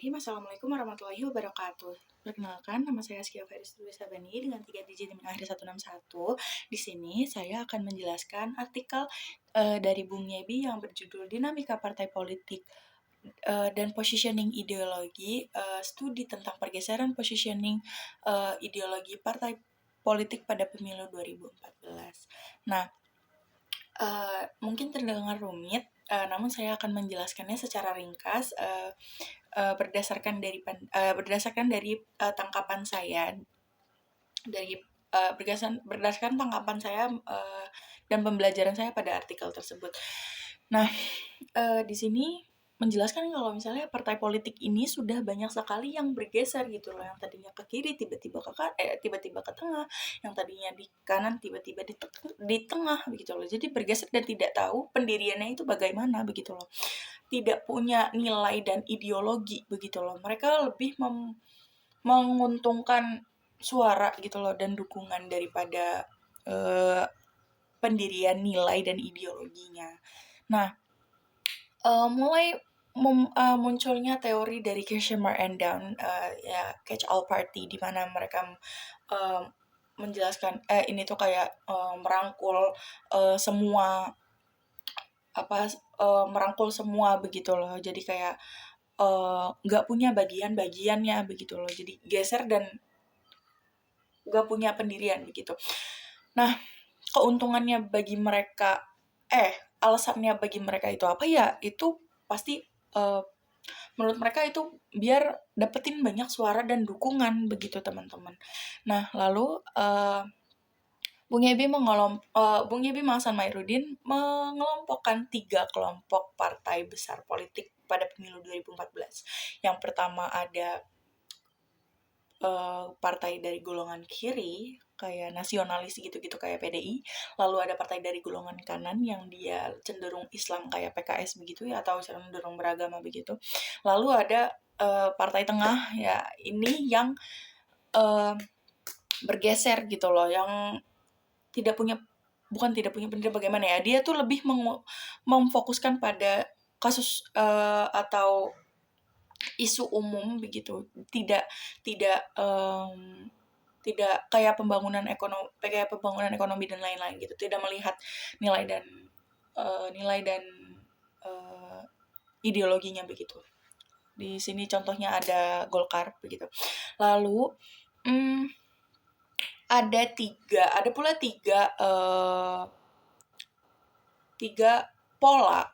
Bismillahirrahmanirrahim. Assalamualaikum warahmatullahi wabarakatuh. Perkenalkan, nama saya Askia Feris Dwi Sabani dengan 3 digit NIM akhir 161. Di sini saya akan menjelaskan artikel dari Bung Yebi yang berjudul Dinamika Partai Politik dan Positioning Ideologi, studi tentang pergeseran positioning ideologi partai politik pada pemilu 2014. Nah, mungkin terdengar rumit, namun saya akan menjelaskannya secara ringkas berdasarkan dari tangkapan saya berdasarkan tangkapan saya dan pembelajaran saya pada artikel tersebut. Nah, di sini menjelaskan kalau misalnya partai politik ini sudah banyak sekali yang bergeser gitu loh, yang tadinya ke kiri tiba-tiba ke tengah, yang tadinya di kanan tiba-tiba di tengah begitu loh. Jadi bergeser dan tidak tahu pendiriannya itu bagaimana begitu loh. Tidak punya nilai dan ideologi begitu loh. Mereka lebih menguntungkan suara gitu loh dan dukungan daripada pendirian nilai dan ideologinya. Nah, mulai munculnya teori dari Kirschner and Down, Catch All Party, di mana mereka menjelaskan ini tuh kayak merangkul semua merangkul semua begitu loh. Jadi kayak nggak punya bagian-bagiannya begitu loh. Jadi geser dan nggak punya pendirian begitu. Nah, keuntungannya bagi mereka, alasannya bagi mereka itu apa ya? Itu pasti menurut mereka itu biar dapetin banyak suara dan dukungan begitu teman-teman. Nah, lalu Bung Yebi Mahsan Mairudin mengelompokkan 3 kelompok partai besar politik pada pemilu 2014. Yang pertama ada partai dari golongan kiri, kayak nasionalis gitu-gitu kayak PDI. Lalu ada partai dari golongan kanan yang dia cenderung Islam kayak PKS begitu ya, atau cenderung beragama begitu. Lalu ada partai tengah ya, ini yang bergeser gitu loh, yang bukan tidak punya pendirian bagaimana ya, dia tuh lebih memfokuskan pada kasus atau isu umum begitu, tidak kayak pembangunan ekonomi dan lain-lain gitu, tidak melihat nilai dan ideologinya begitu. Di sini contohnya ada Golkar begitu. Lalu ada pula tiga pola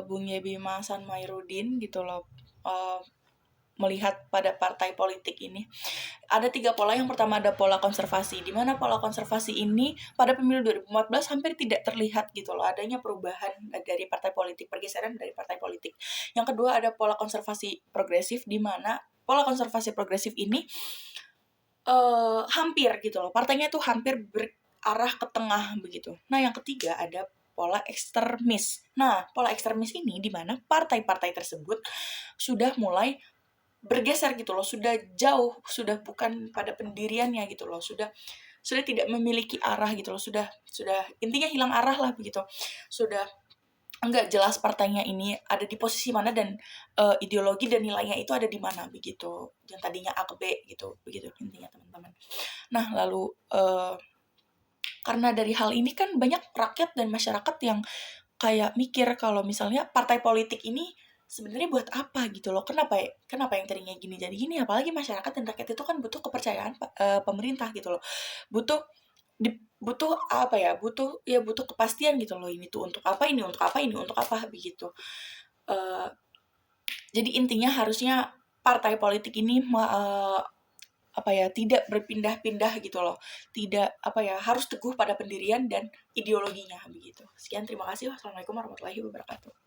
Bung Yebi Mahsan Mairudin gitu loh, melihat pada partai politik ini. Ada 3 pola. Yang pertama ada pola konservasi, di mana pola konservasi ini pada pemilu 2014 hampir tidak terlihat gitu loh, adanya perubahan dari partai politik, pergeseran dari partai politik. Yang kedua ada pola konservasi progresif, di mana pola konservasi progresif ini hampir gitu loh, partainya tuh hampir berarah ke tengah begitu. Nah, yang ketiga ada pola ekstremis. Nah, pola ekstremis ini di mana partai-partai tersebut sudah mulai bergeser gitu loh, sudah jauh, sudah bukan pada pendiriannya gitu loh, sudah tidak memiliki arah gitu loh, sudah intinya hilang arah lah begitu, sudah enggak jelas partainya ini ada di posisi mana dan ideologi dan nilainya itu ada di mana begitu, yang tadinya A ke B gitu, begitu intinya teman-teman. Nah, lalu karena dari hal ini kan banyak rakyat dan masyarakat yang kayak mikir kalau misalnya partai politik ini sebenarnya buat apa gitu loh, kenapa yang tadinya gini jadi gini, apalagi masyarakat dan rakyat itu kan butuh kepercayaan pemerintah gitu loh, butuh kepastian gitu loh, ini tuh untuk apa begitu. Jadi intinya harusnya partai politik ini tidak berpindah-pindah gitu loh, tidak harus teguh pada pendirian dan ideologinya begitu. Sekian, terima kasih. Wassalamualaikum warahmatullahi wabarakatuh.